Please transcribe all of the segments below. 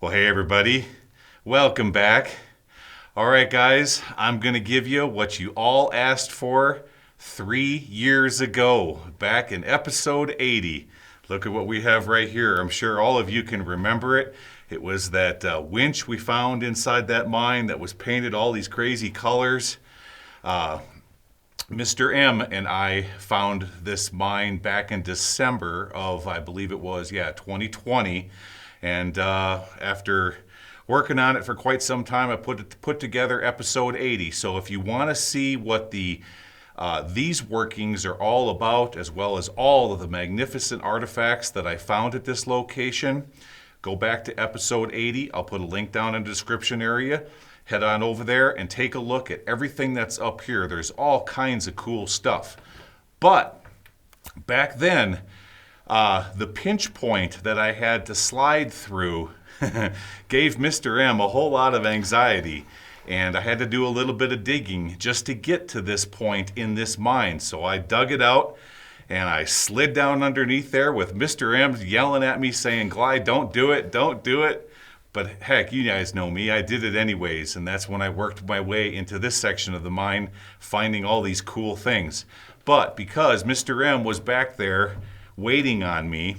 Well, hey everybody, welcome back. All right, guys, I'm going to give you what you all asked for 3 years ago, back in episode 80. Look at what we have right here. I'm sure all of you can remember it. It was that winch we found inside that mine that was painted all these crazy colors. Mr. M and I found this mine back in December of, I believe it was, 2020. And after working on it for quite some time, I put together episode 80. So if you want to see what these workings are all about, as well as all of the magnificent artifacts that I found at this location, go back to episode 80. I'll put a link down in the description area. Head on over there and take a look at everything that's up here. There's all kinds of cool stuff. But back then, the pinch point that I had to slide through gave Mr. M a whole lot of anxiety, and I had to do a little bit of digging just to get to this point in this mine. So I dug it out, and I slid down underneath there with Mr. M yelling at me saying, "Gly, don't do it, don't do it." But heck, you guys know me, I did it anyways, and that's when I worked my way into this section of the mine, finding all these cool things. But because Mr. M was back there waiting on me,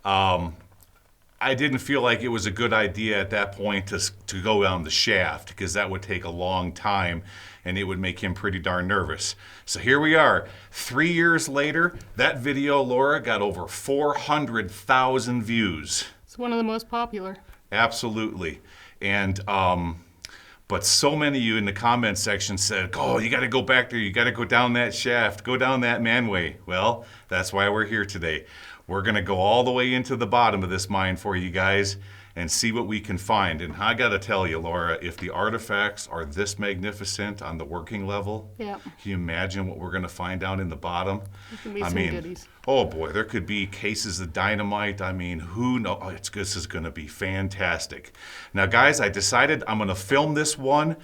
I didn't feel like it was a good idea at that point to go down the shaft, because that would take a long time and it would make him pretty darn nervous. So here we are, 3 years later. That video, Laura, got over 400,000 views. It's one of the most popular. Absolutely. And but so many of you in the comment section said, "Oh, you got to go back there. You got to go down that shaft. Go down that manway." Well, that's why we're here today. We're going to go all the way into the bottom of this mine for you guys and see what we can find. And I got to tell you, Laura, if the artifacts are this magnificent on the working level, Yeah. can you imagine what we're going to find down in the bottom? There's going to be some goodies. Oh boy, there could be cases of dynamite. I mean, who knows? This is going to be fantastic. Now, guys, I decided I'm going to film this one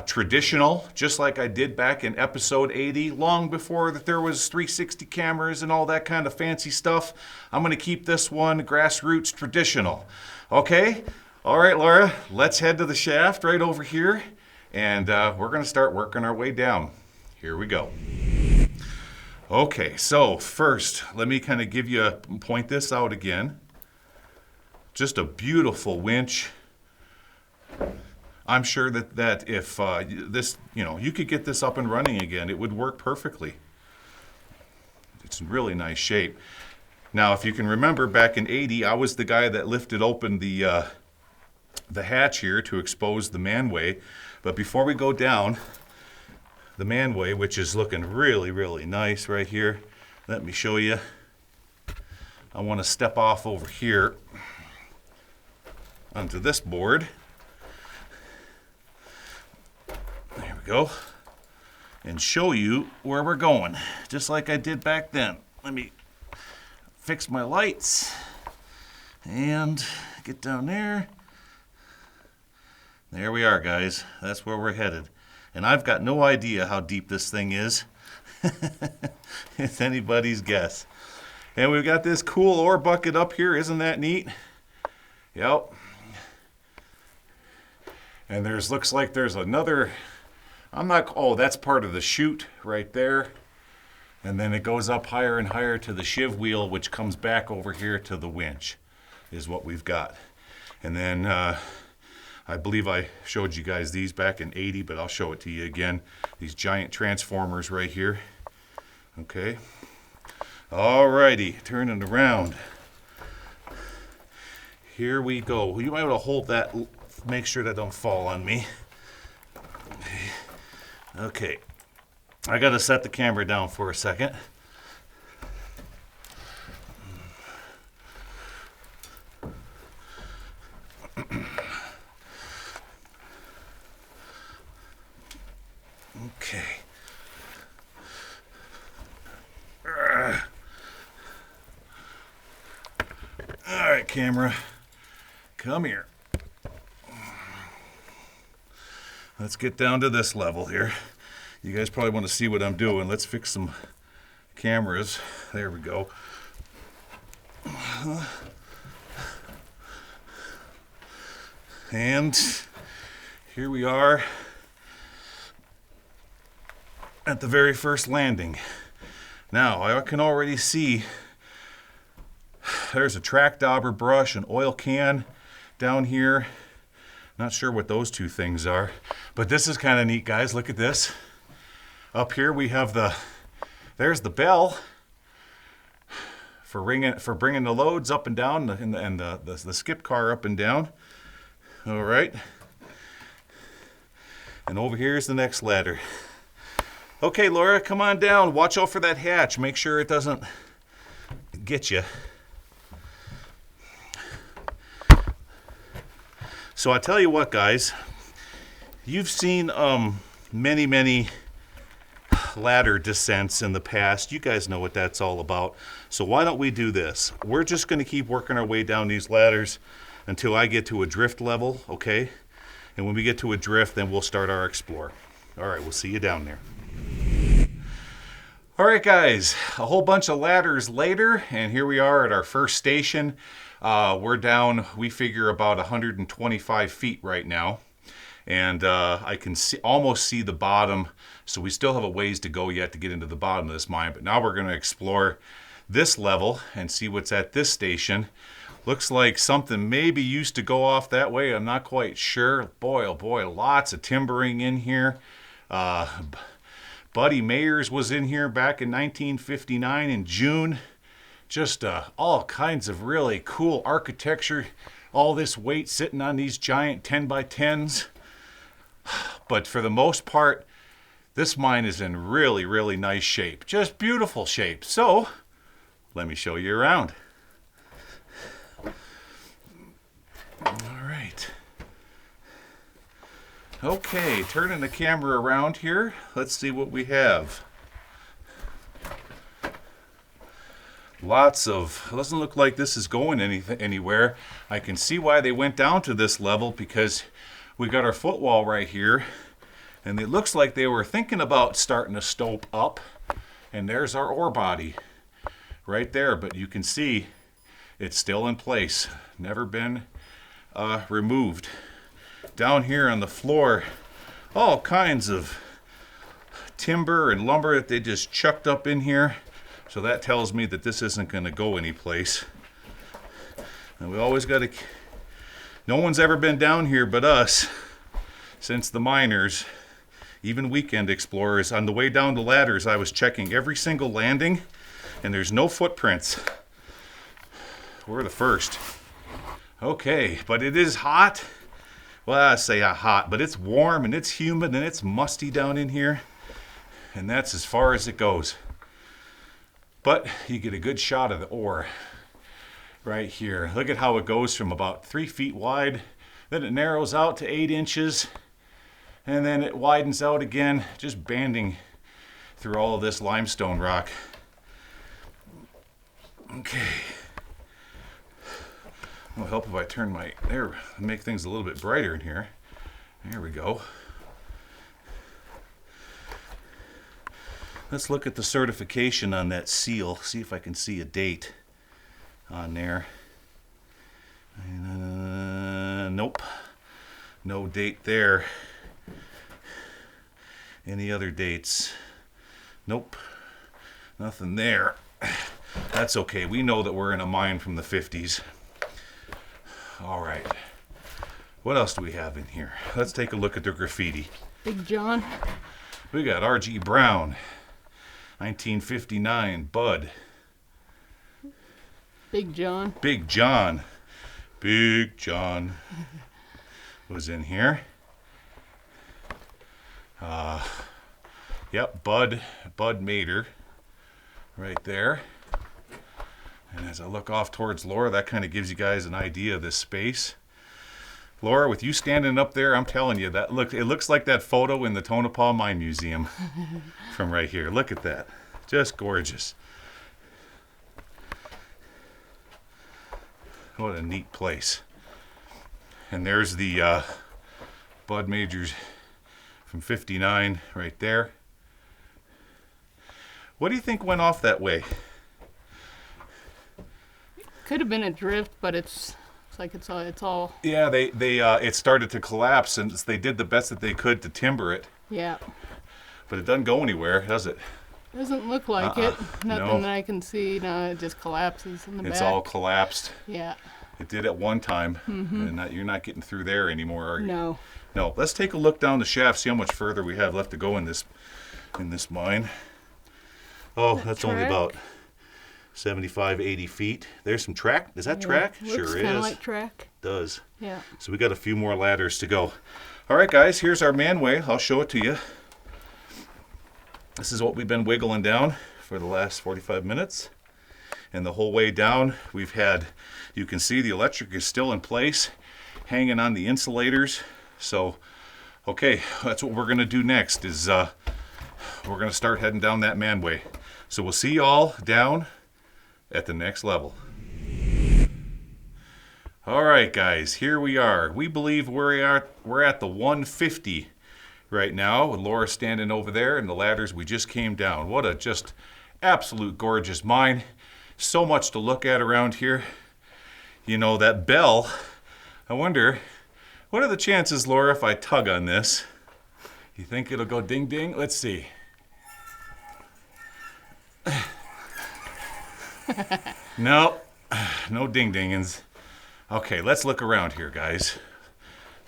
traditional, just like I did back in episode 80, long before that there was 360 cameras and all that kind of fancy stuff. I'm going to keep this one grassroots traditional. Okay? All right, Laura, let's head to the shaft right over here, and we're going to start working our way down. Here we go. Okay, so first, let me kind of point this out again. Just a beautiful winch. I'm sure that if this, you could get this up and running again, it would work perfectly. It's in really nice shape. Now, if you can remember, back in 80, I was the guy that lifted open the hatch here to expose the manway. But before we go down the manway, which is looking really, really nice right here, let me show you. I want to step off over here onto this board. There we go. And show you where we're going, just like I did back then. Let me fix my lights and get down there. There we are, guys. That's where we're headed. And I've got no idea how deep this thing is. It's anybody's guess. And we've got this cool ore bucket up here. Isn't that neat? Yep. And looks like there's another, that's part of the chute right there. And then it goes up higher and higher to the shiv wheel, which comes back over here to the winch, is what we've got. And then I believe I showed you guys these back in 80, but I'll show it to you again. These giant transformers right here. Okay. Alrighty, turning around. Here we go. You might want to hold that, make sure that don't fall on me. Okay. I got to set the camera down for a second. Okay. All right, camera, come here. Let's get down to this level here. You guys probably want to see what I'm doing. Let's fix some cameras. There we go. And here we are at the very first landing. Now, I can already see there's a track dauber brush, an oil can down here. Not sure what those two things are, but this is kind of neat, guys. Look at this. Up here we have there's the bell for bringing the loads up and down, and the skip car up and down. All right. And over here is the next ladder. Okay, Laura, come on down. Watch out for that hatch. Make sure it doesn't get you. So I tell you what, guys, you've seen many ladder descents in the past. You guys know what that's all about. So why don't we do this? We're just going to keep working our way down these ladders until I get to a drift level, okay? And when we get to a drift, then we'll start our explore. All right, we'll see you down there. All right, guys, a whole bunch of ladders later, and here we are at our first station. We're down, we figure, about 125 feet right now. And I can almost see the bottom, so we still have a ways to go yet to get into the bottom of this mine. But now we're going to explore this level and see what's at this station. Looks like something maybe used to go off that way. I'm not quite sure. Boy, oh boy, lots of timbering in here. Buddy Mayers was in here back in 1959 in June. Just all kinds of really cool architecture. All this weight sitting on these giant 10 by 10s. But for the most part, this mine is in really nice shape. Just beautiful shape. So, let me show you around. All right. Okay, turning the camera around here. Let's see what we have. Lots of, it doesn't look like this is going anywhere. I can see why they went down to this level, because we got our footwall right here, and it looks like they were thinking about starting to stope up, and there's our ore body right there, but you can see it's still in place, never been removed. Down here on the floor, all kinds of timber and lumber that they just chucked up in here. So that tells me that this isn't going to go anyplace. And we always got to... No one's ever been down here but us since the miners, even weekend explorers. On the way down the ladders, I was checking every single landing, and there's no footprints. We're the first. Okay, but it is hot. Well, I say hot, but it's warm and it's humid and it's musty down in here. And that's as far as it goes. But you get a good shot of the ore right here. Look at how it goes from about 3 feet wide, then it narrows out to 8 inches, and then it widens out again, just banding through all of this limestone rock. Okay. It'll help if I turn my, there, make things a little bit brighter in here. There we go. Let's look at the certification on that seal, see if I can see a date on there. Nope, no date there. Any other dates? Nope, nothing there. That's okay, we know that we're in a mine from the 50s. All right, what else do we have in here? Let's take a look at the graffiti. Big John. We got R.G. Brown. 1959, Bud. Big John. Big John. Big John was in here. Yep, Bud Mater right there. And as I look off towards Laura, that kind of gives you guys an idea of this space. Laura, with you standing up there, I'm telling you, it looks like that photo in the Tonopah Mine Museum from right here. Look at that. Just gorgeous. What a neat place. And there's the Bud Majors from 59 right there. What do you think went off that way? Could have been a drift, but it's Looks like it's all. Yeah, it started to collapse, and they did the best that they could to timber it. Yeah. But it doesn't go anywhere, does it? Doesn't look like it. Nothing no. that I can see. No, it just collapses in the back. It's all collapsed. Yeah. It did at one time, and you're not getting through there anymore, are you? No. No. Let's take a look down the shaft, see how much further we have left to go in this mine. Oh, that's only about 75, 80 feet. There's some track. Is that track? Looks Sure kind of is. like track. Does. Yeah. So we got a few more ladders to go. All right, guys, here's our manway. I'll show it to you. This is what we've been wiggling down for the last 45 minutes. And the whole way down, we've had, you can see the electric is still in place, hanging on the insulators. So, okay, that's what we're going to do next is we're going to start heading down that manway. So we'll see y'all down at the next level. All right, guys, here we are. We believe we're at the 150 right now, with Laura standing over there and the ladders we just came down. What a just absolute gorgeous mine. So much to look at around here. You know, that bell, I wonder, what are the chances, Laura, if I tug on this? You think it'll go ding ding? Let's see. No, no ding dingins. Okay, let's look around here, guys.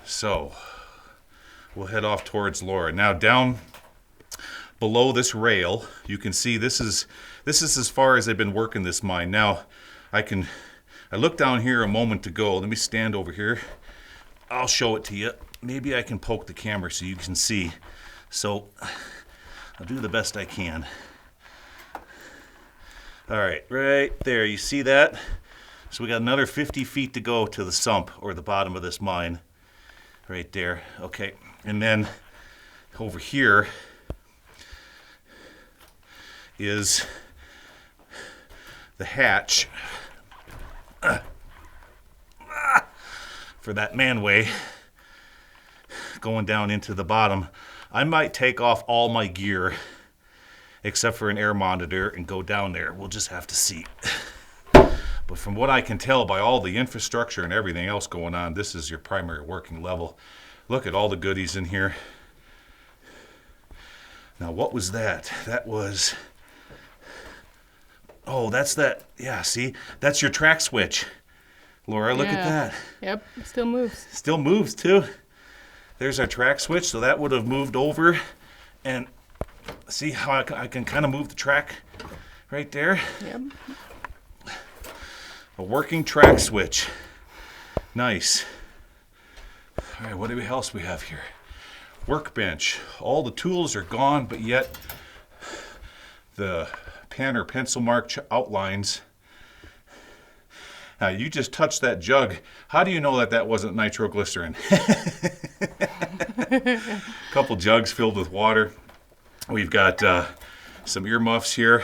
So, we'll head off towards Laura. Now, down below this rail, you can see this is as far as I've been working this mine. Now, I looked down here a moment ago. Let me stand over here. I'll show it to you. Maybe I can poke the camera so you can see. So, I'll do the best I can. All right, right there. You see that? So we got another 50 feet to go to the sump, or the bottom of this mine. Right there. Okay. And then over here is the hatch for that manway going down into the bottom. I might take off all my gear except for an air monitor and go down there. We'll just have to see. But from what I can tell by all the infrastructure and everything else going on, this is your primary working level. Look at all the goodies in here. Now, what was that? That was... Oh, that's that. Yeah, see? That's your track switch. Laura, look at that. Yep, it still moves. Still moves, too. There's our track switch, so that would have moved over. And see how I can kind of move the track right there? Yep. A working track switch. Nice. All right, what else we have here? Workbench. All the tools are gone, but yet the pen or pencil mark outlines. Now, you just touched that jug. How do you know that that wasn't nitroglycerin? A couple jugs filled with water. We've got some earmuffs here.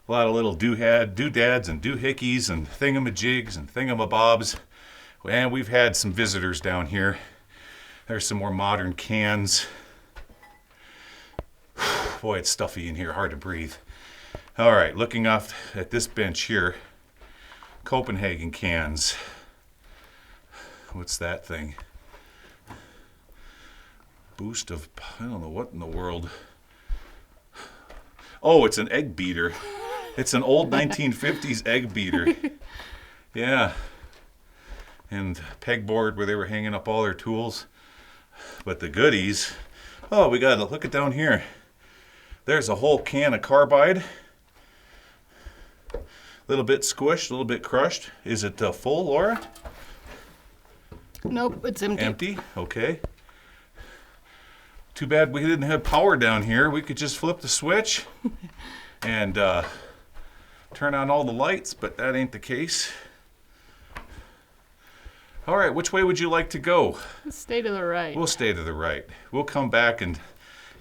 A lot of little doodads and doohickeys and thingamajigs and thingamabobs. And we've had some visitors down here. There's some more modern cans. Boy, it's stuffy in here, hard to breathe. All right, looking off at this bench here, Copenhagen cans. What's that thing? Boost of, I don't know what in the world. Oh, it's an egg beater. It's an old 1950s egg beater. Yeah. And pegboard where they were hanging up all their tools. But the goodies, oh, we got to look it down here. There's a whole can of carbide. A little bit squished, a little bit crushed. Is it full, Laura? Nope, it's empty. Empty? Okay. Too bad we didn't have power down here. We could just flip the switch and turn on all the lights, but that ain't the case. All right, which way would you like to go? Let's stay to the right. We'll stay to the right. We'll come back and...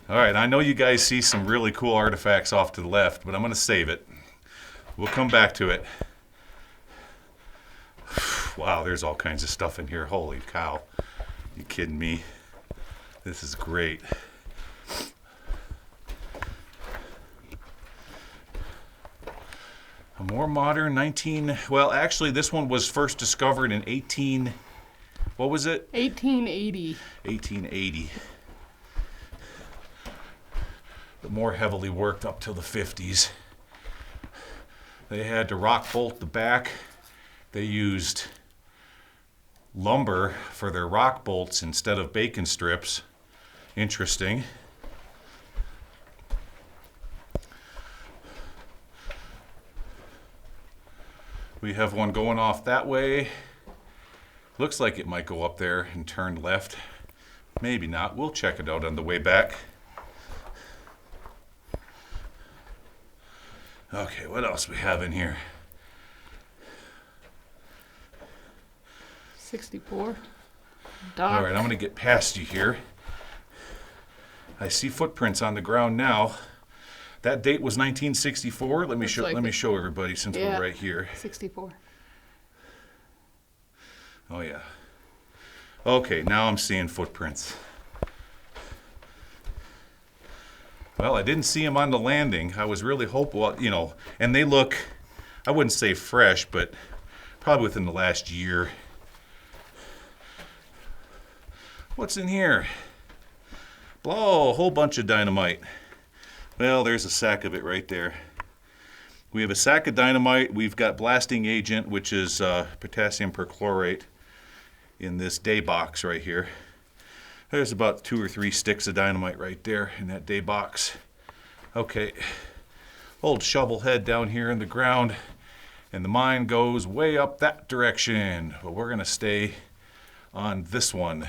All right, I know you guys see some really cool artifacts off to the left, but I'm going to save it. We'll come back to it. Wow, there's all kinds of stuff in here. Holy cow. You kidding me? This is great. I'm A more modern 19, well, actually, this one was first discovered in what was it? 1880. 1880. But more heavily worked up till the 50s. They had to rock bolt the back. They used lumber for their rock bolts instead of bacon strips. Interesting. We have one going off that way. Looks like it might go up there and turn left. Maybe not. We'll check it out on the way back. Okay, what else we have in here? 64. All right, I'm going to get past you here. I see footprints on the ground now. That date was 1964. Let me show. like Let me it. show everybody since Yeah. we're right here. 64. Oh yeah. Okay, now I'm seeing footprints. Well, I didn't see them on the landing. I was really hopeful, you know, and they look, I wouldn't say fresh, but probably within the last year. What's in here? Blow, a whole bunch of dynamite. Well, there's a sack of it right there. We have a sack of dynamite. We've got blasting agent, which is potassium perchlorate in this day box right here. There's about 2 or 3 sticks of dynamite right there in that day box. Okay, old shovel head down here in the ground, and the mine goes way up that direction. But we're gonna stay on this one.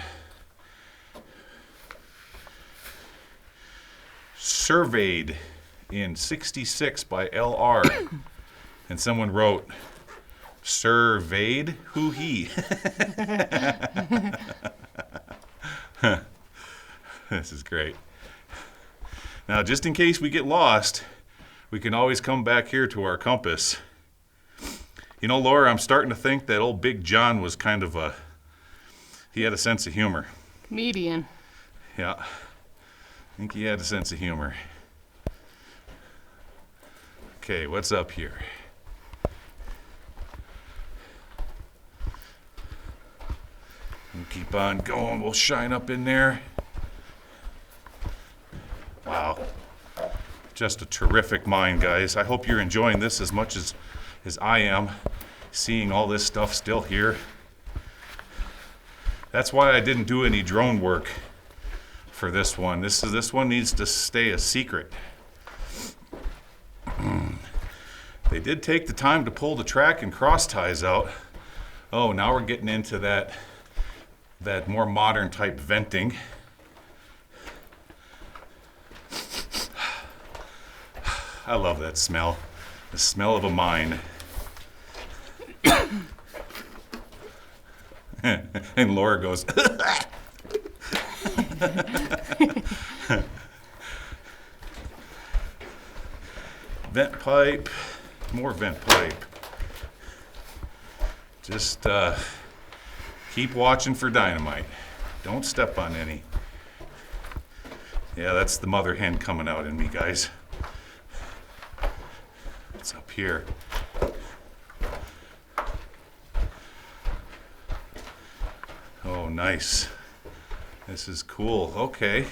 Surveyed in 66 by LR. And someone wrote, surveyed? Who he? This is great. Now, just in case we get lost, we can always come back here to our compass. You know, Laura, I'm starting to think that old Big John was kind of he had a sense of humor. Comedian. Yeah. I think he had a sense of humor. Okay, what's up here? We'll keep on going. We'll shine up in there. Wow. Just a terrific mine, guys. I hope you're enjoying this as much as I am, seeing all this stuff still here. That's why I didn't do any drone work for this one. This one needs to stay a secret. They did take the time to pull the track and cross ties out. Oh, now we're getting into that more modern type venting. I love that smell. The smell of a mine. And Laura goes, vent pipe, more vent pipe. Just keep watching for dynamite. Don't step on any. Yeah, that's the mother hen coming out in me, guys. It's up here. Oh, nice. This is cool. Okay.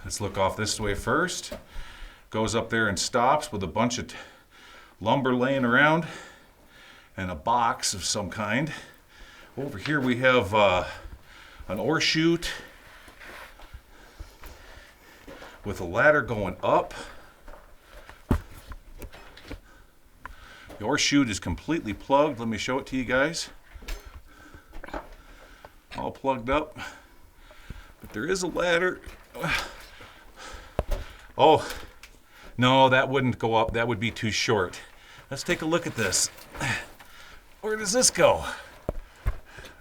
Let's look off this way first. Goes up there and stops with a bunch of lumber laying around and a box of some kind. Over here we have an ore chute with a ladder going up. The ore chute is completely plugged. Let me show it to you guys. All plugged up. But there is a ladder. Oh, no, that wouldn't go up. That would be too short. Let's take a look at this. Where does this go?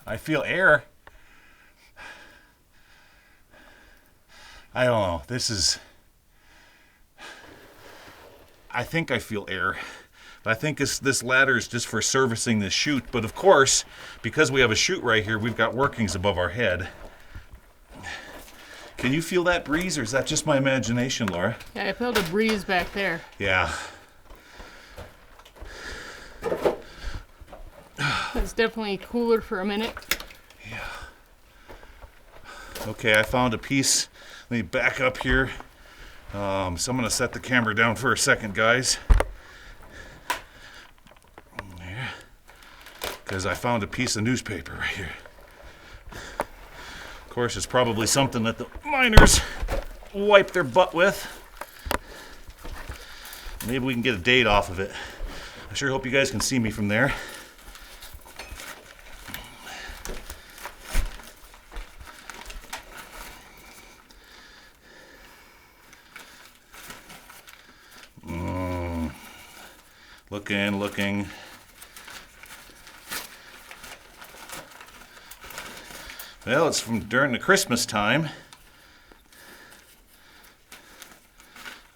I feel air. I don't know. I think I feel air. I think this ladder is just for servicing this chute. But of course, because we have a chute right here, we've got workings above our head. Can you feel that breeze, or is that just my imagination, Laura? Yeah, I felt a breeze back there. Yeah. It's definitely cooler for a minute. Okay, I found a piece. Let me back up here. So I'm going to set the camera down for a second, guys. Because I found a piece of newspaper right here. Of course, it's probably something that the miners wipe their butt with. Maybe we can get a date off of it. I sure hope you guys can see me from there. Looking. Well, it's from during the Christmas time.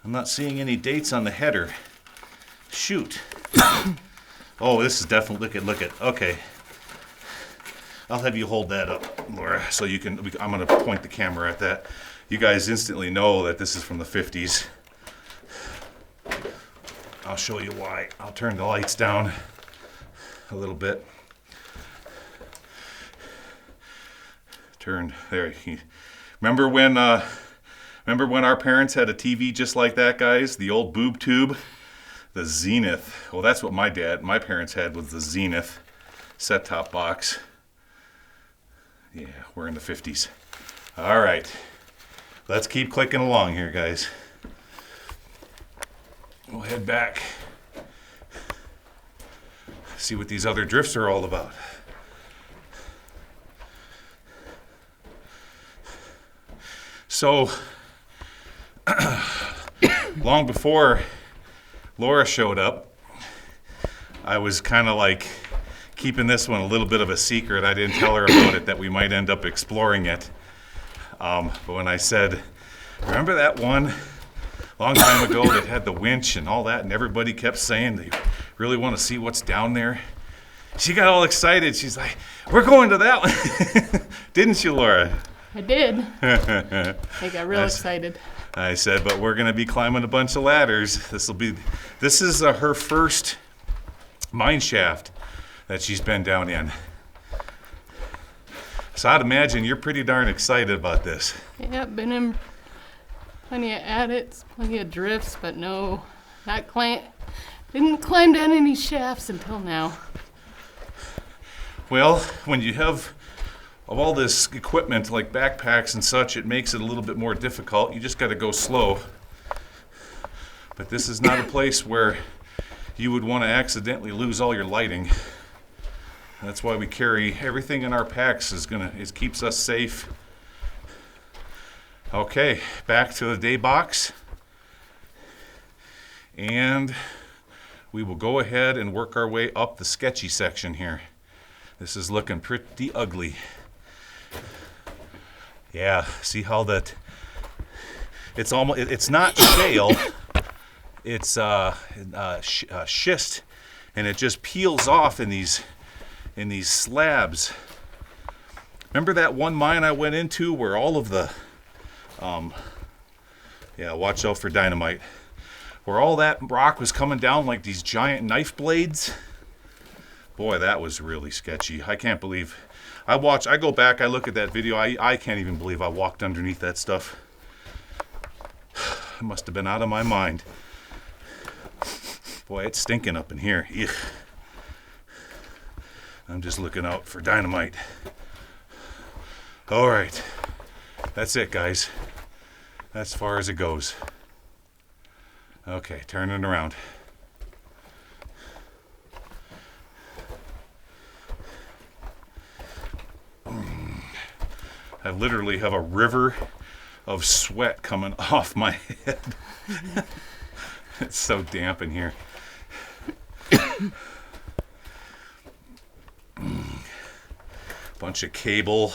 I'm not seeing any dates on the header. Shoot. Oh, this is definitely, look at, okay. I'll have you hold that up, Laura, so you can, I'm going to point the camera at that. You guys instantly know that this is from the 50s. I'll show you why. I'll turn the lights down a little bit. There. Remember when our parents had a TV just like that, guys? The old boob tube, the Zenith. Well, that's what my parents had, was the Zenith set-top box. Yeah, we're in the 50s. All right, let's keep clicking along here, guys. We'll head back. See what these other drifts are all about. So, long before Laura showed up, I was kind of like keeping this one a little bit of a secret. I didn't tell her about it, that we might end up exploring it. But when I said, remember that one long time ago that had the winch and all that, and everybody kept saying they really want to see what's down there, she got all excited. She's like, we're going to that one. Didn't you, Laura? I did. I got real excited. I said, but we're going to be climbing a bunch of ladders. This is her first mine shaft that she's been down in. So I'd imagine you're pretty darn excited about this. Yeah, been in plenty of adits, plenty of drifts, but no, didn't climb down any shafts until now. Well, when you have of all this equipment like backpacks and such, it makes it a little bit more difficult. You just got to go slow. But this is not a place where you would want to accidentally lose all your lighting. That's why we carry everything in our packs. It keeps us safe. Okay, back to the day box. And we will go ahead and work our way up the sketchy section here. This is looking pretty ugly. Yeah, see how it's not shale, it's schist, and it just peels off in these slabs. Remember that one mine I went into where all of the, watch out for dynamite, where all that rock was coming down like these giant knife blades? Boy, that was really sketchy. I can't believe, I go back, I look at that video, I can't even believe I walked underneath that stuff. I must have been out of my mind. Boy, it's stinking up in here. Ugh. I'm just looking out for dynamite. All right, that's it, guys. That's as far as it goes. Okay, turning around. I literally have a river of sweat coming off my head. It's so damp in here. Bunch of cable.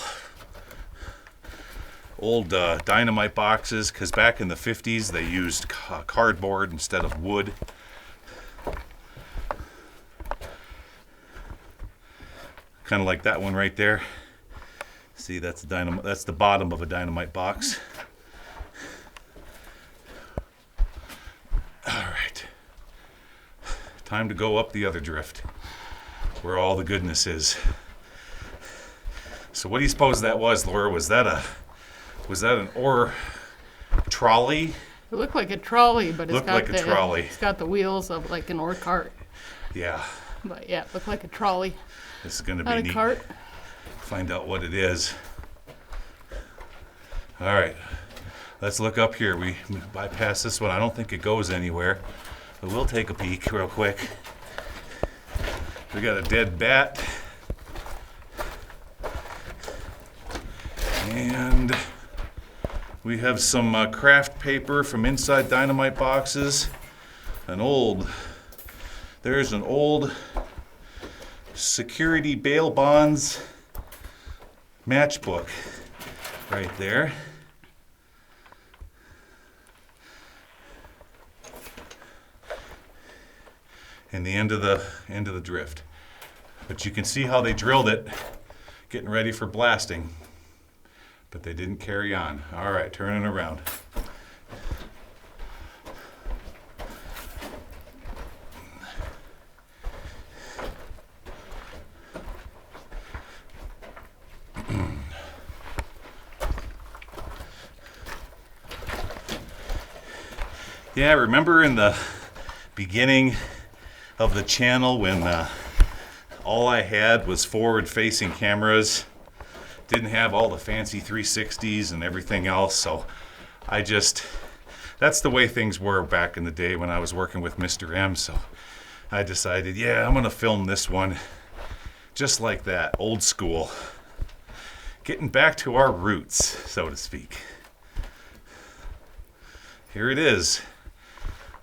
Old dynamite boxes, because back in the 50s they used cardboard instead of wood. Kind of like that one right there. See, that's the bottom of a dynamite box. All right. Time to go up the other drift, where all the goodness is. So what do you suppose that was, Laura? Was that an ore trolley? It looked like a trolley, but Looked like a trolley. It's got the wheels of like an ore cart. Yeah. But yeah, it looked like a trolley. This is going to be Not a neat. cart. Find out what it is. All right. Let's look up here. We bypass this one. I don't think it goes anywhere. But we'll take a peek real quick. We got a dead bat. And we have some craft paper from inside dynamite boxes. There's an old security bail bonds matchbook right there. And the end of the drift. But you can see how they drilled it, getting ready for blasting. But they didn't carry on. All right, turning around. Yeah, remember in the beginning of the channel when all I had was forward-facing cameras? Didn't have all the fancy 360s and everything else, so that's the way things were back in the day when I was working with Mr. M, so I decided, yeah, I'm gonna film this one just like that, old school. Getting back to our roots, so to speak. Here it is.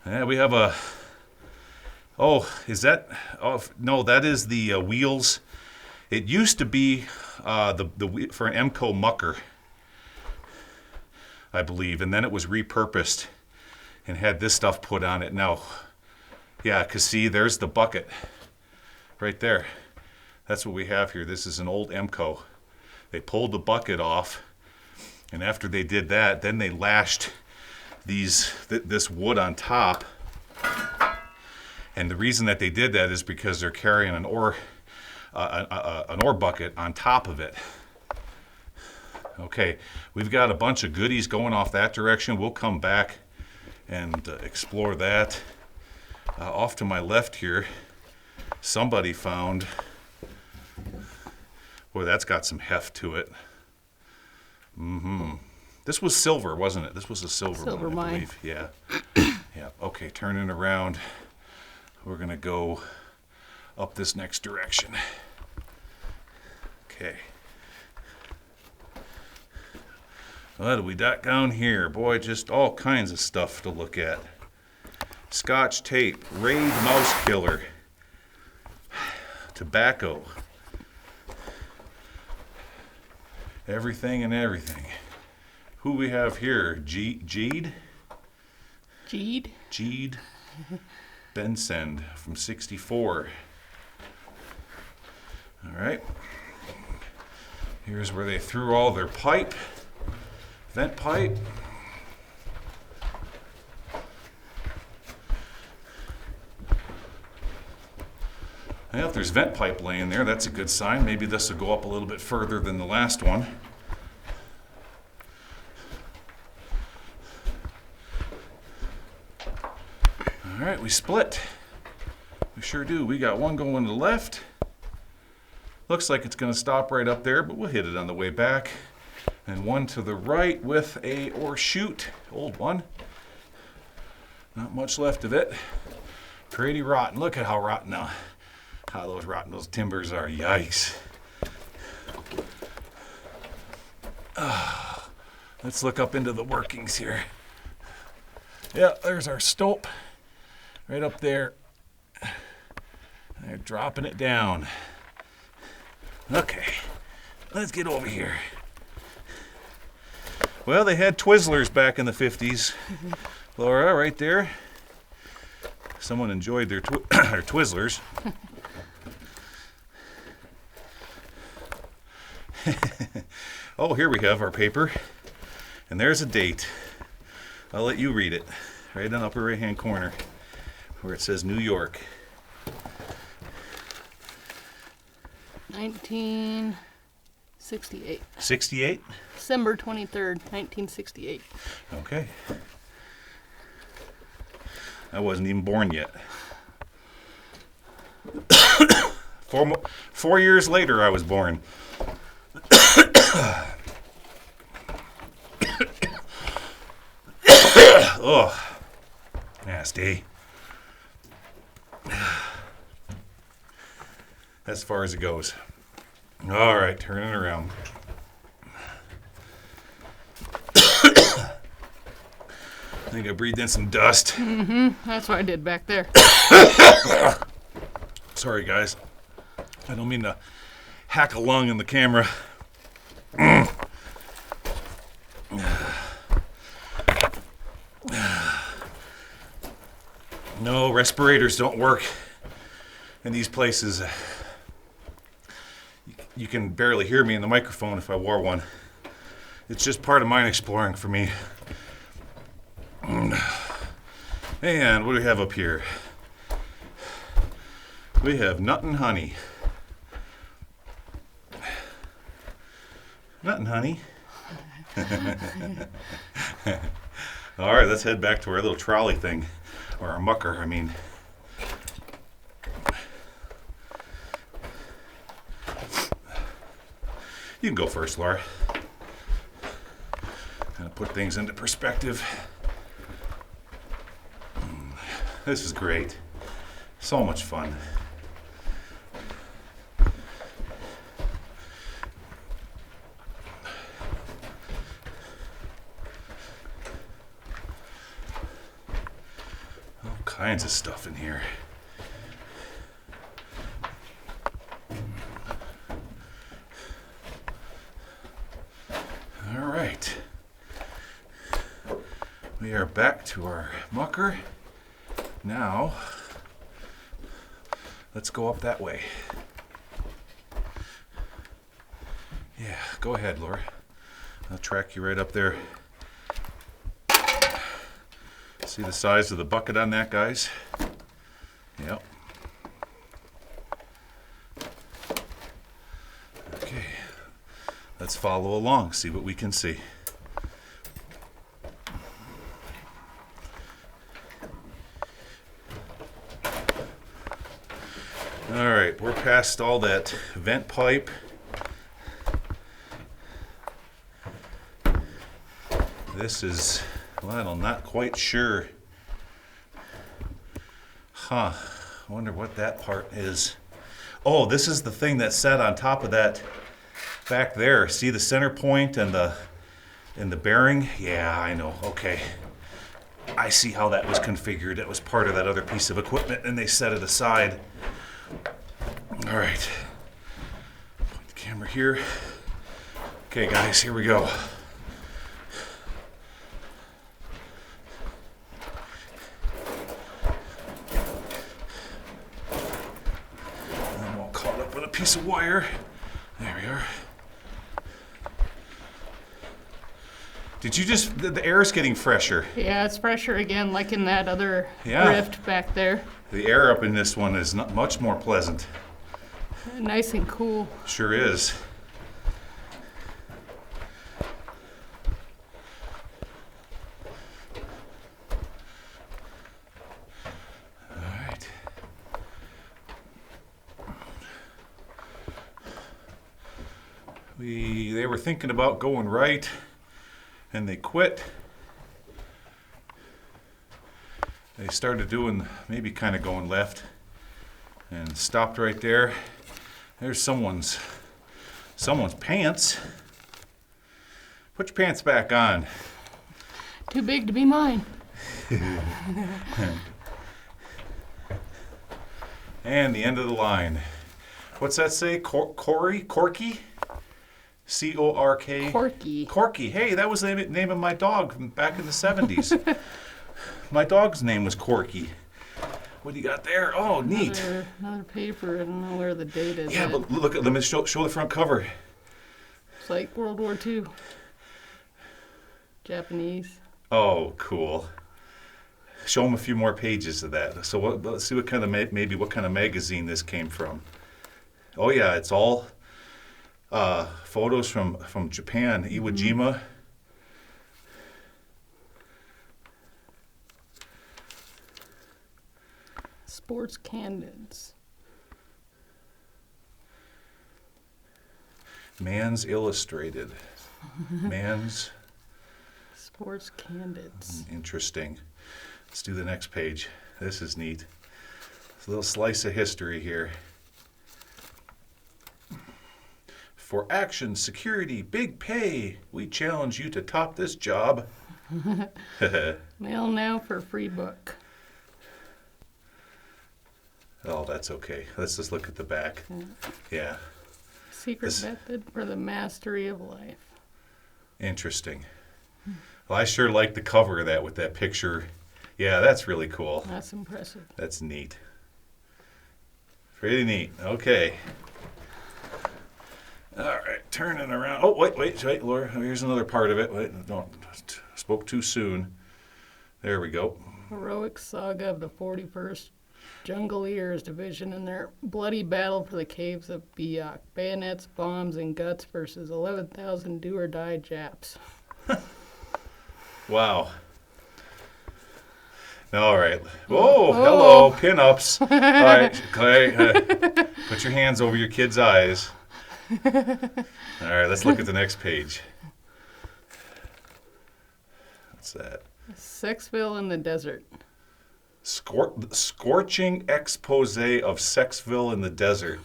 Yeah, we have a, no, that is the wheels. It used to be for an Emco mucker, I believe, and then it was repurposed and had this stuff put on it. Now, yeah, because see, there's the bucket right there. That's what we have here. This is an old Emco. They pulled the bucket off, and after they did that, then they lashed this wood on top. And the reason that they did that is because they're carrying an ore bucket on top of it. Okay, we've got a bunch of goodies going off that direction. We'll come back and explore that. Off to my left here, somebody found, boy, that's got some heft to it. This was silver, wasn't it? This was a silver one, I mine. believe. Yeah. Yeah. Okay, turning around. We're going to go up this next direction. Okay. What do we got down here? Boy, just all kinds of stuff to look at. Scotch tape, Raid mouse killer, tobacco, everything and everything. Who we have here? Jeed? Jeed Bensend from 64. All right. Here's where they threw all their pipe, vent pipe. Well, if there's vent pipe laying there, that's a good sign. Maybe this will go up a little bit further than the last one. All right, we split. We sure do. We got one going to the left. Looks like it's going to stop right up there, but we'll hit it on the way back. And one to the right with a ore chute, old one. Not much left of it. Pretty rotten. Look at how rotten those timbers are. Yikes. Let's look up into the workings here. Yeah, there's our stope. Right up there. They're dropping it down. Okay, let's get over here. Well, they had Twizzlers back in the 50s. Laura, right there. Someone enjoyed their Twizzlers. Oh, here we have our paper. And there's a date. I'll let you read it. Right in the upper right-hand corner where it says New York. (1968). 68? December 23rd, 1968. Okay. I wasn't even born yet. 4 years later, I was born. Ugh. Nasty. As far as it goes. All right, turn it around. I think I breathed in some dust. That's what I did back there. Sorry, guys. I don't mean to hack a lung in the camera. No, respirators don't work in these places. You can barely hear me in the microphone if I wore one. It's just part of mine exploring for me. And what do we have up here? We have nut and honey. Nut and honey. All right, let's head back to our little trolley thing. Or our mucker, I mean. You can go first, Laura. Kind of put things into perspective. This is great. So much fun. All kinds of stuff in here. All right. We are back to our mucker. Now, let's go up that way. Yeah, go ahead, Laura. I'll track you right up there. See the size of the bucket on that, guys? Yep. Okay, let's follow along, see what we can see. All right, we're past all that vent pipe. This is, well, I'm not quite sure. Huh, I wonder what that part is. Oh, this is the thing that sat on top of that back there. See the center point and the bearing? Yeah, I know, okay. I see how that was configured. It was part of that other piece of equipment and they set it aside. All right, point the camera here. Okay, guys, here we go. I'm all caught up with a piece of wire. There we are. Did you just, the air's getting fresher. Yeah, it's fresher again, like in that other Yeah. rift back there. The air up in this one is not much more pleasant. Nice and cool. Sure is. All right. They were thinking about going right, and they quit. They started doing, maybe kind of going left, and stopped right there. There's someone's pants. Put your pants back on. Too big to be mine. And the end of the line. What's that say? Corky? C-O-R-K? Corky. Corky. Hey, that was the name of my dog from back in the 70s. My dog's name was Corky. What do you got there? Oh, neat. Another paper. I don't know where the date is. Yeah, at. but look, let me show the front cover. It's like World War II. Japanese. Oh, cool. show them a few more pages of that. So let's see what kind of maybe what kind of magazine this came from. Oh yeah, it's all photos from Japan, Iwo Jima. Sports Candids. Man's Illustrated. Man's. Sports Candids. Interesting. Let's do the next page. This is neat. It's a little slice of history here. For action, security, big pay, we challenge you to top this job. Mail now for free book. Oh, that's okay. Let's just look at the back. Yeah. Secret method for the mastery of life. Interesting. Well, I sure like the cover of that with that picture. Yeah, that's really cool. That's impressive. That's neat. Pretty neat. Okay. All right, turning around. Oh, wait, Laura. Here's another part of it. Wait, don't spoke too soon. There we go. Heroic saga of the 41st Jungleers Division in their bloody battle for the caves of Biak. Bayonets, bombs, and guts versus 11,000 do-or-die Japs. Wow. All right. Whoa, hello, pin-ups. All right, Clay, put your hands over your kid's eyes. All right, let's look at the next page. What's that? Sexville in the desert. Scorching expose of Sexville in the desert.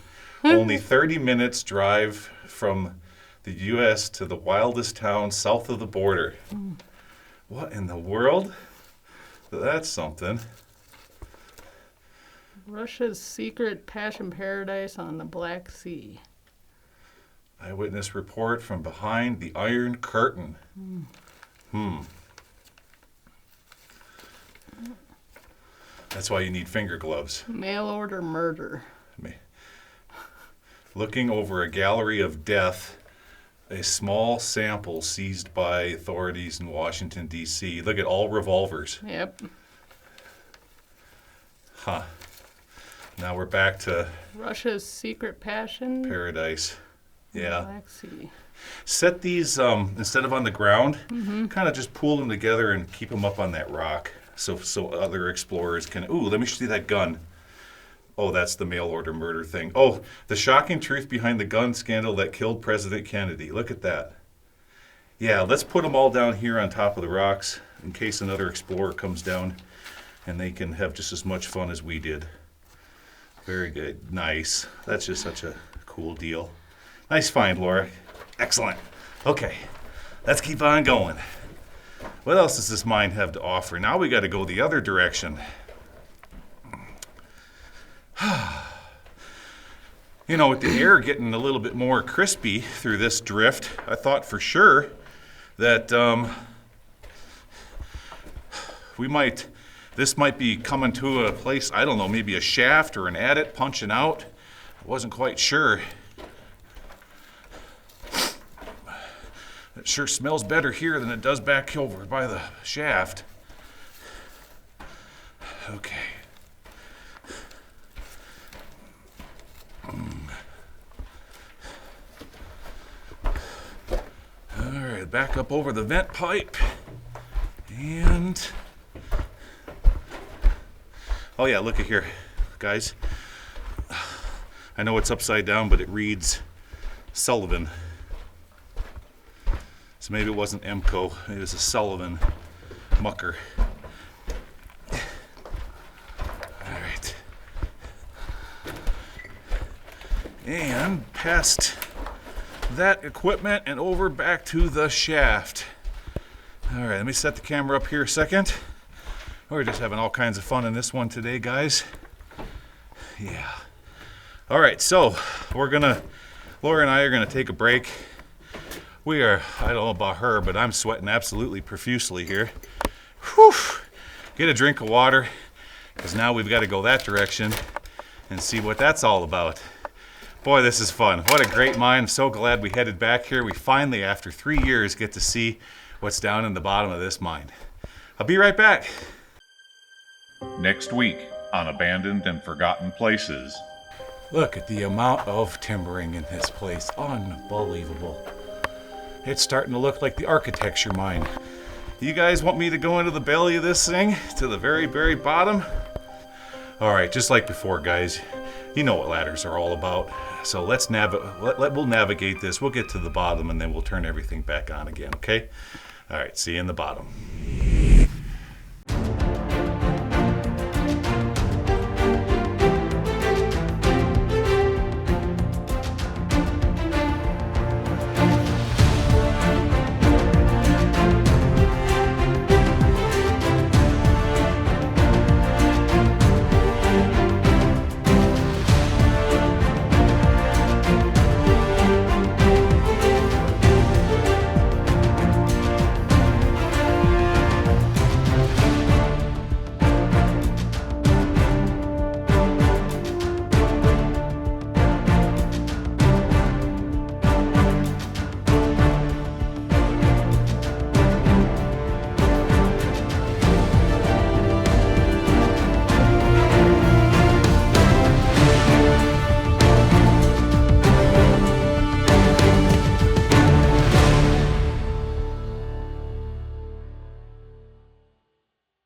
Only 30 minutes drive from the U.S. to the wildest town south of the border. What in the world? That's something. Russia's secret passion paradise on the Black Sea. Eyewitness report from behind the Iron Curtain. That's why you need finger gloves. Mail order murder. Looking over a gallery of death, a small sample seized by authorities in Washington, D.C. Look at all revolvers. Yep. Huh. Now we're back to Russia's secret passion. paradise. Yeah. Black Sea. Set these, instead of on the ground, kind of just pull them together and keep them up on that rock so other explorers can, ooh, let me see that gun. Oh, that's the mail order murder thing. Oh, the shocking truth behind the gun scandal that killed President Kennedy. Look at that. Yeah, let's put them all down here on top of the rocks in case another explorer comes down and they can have just as much fun as we did. Very good. Nice. That's just such a cool deal. Nice find, Laura. Excellent. Okay, let's keep on going. What else does this mine have to offer? Now we got to go the other direction. You know, with the air getting a little bit more crispy through this drift, I thought for sure that this might be coming to a place, I don't know, maybe a shaft or an adit punching out. I wasn't quite sure. It sure smells better here than it does back over by the shaft. Okay. All right, back up over the vent pipe. And oh yeah, look at here, guys. I know it's upside down, but it reads Sullivan. So maybe it wasn't Emco, it was a Sullivan mucker. All right. And past that equipment and over back to the shaft. All right, let me set the camera up here a second. We're just having all kinds of fun in this one today, guys. Yeah. All right, so Laura and I are gonna take a break. We are, I don't know about her, but I'm sweating absolutely profusely here. Whew. Get a drink of water, because now we've got to go that direction and see what that's all about. Boy, this is fun. What a great mine. I'm so glad we headed back here. We finally, after 3 years, get to see what's down in the bottom of this mine. I'll be right back. Next week on Abandoned and Forgotten Places. Look at the amount of timbering in this place. Unbelievable. It's starting to look like the architecture mine. You guys want me to go into the belly of this thing? To the very, very bottom? Alright, just like before, guys. You know what ladders are all about. So we'll navigate this. We'll get to the bottom and then we'll turn everything back on again, okay? Alright, see you in the bottom.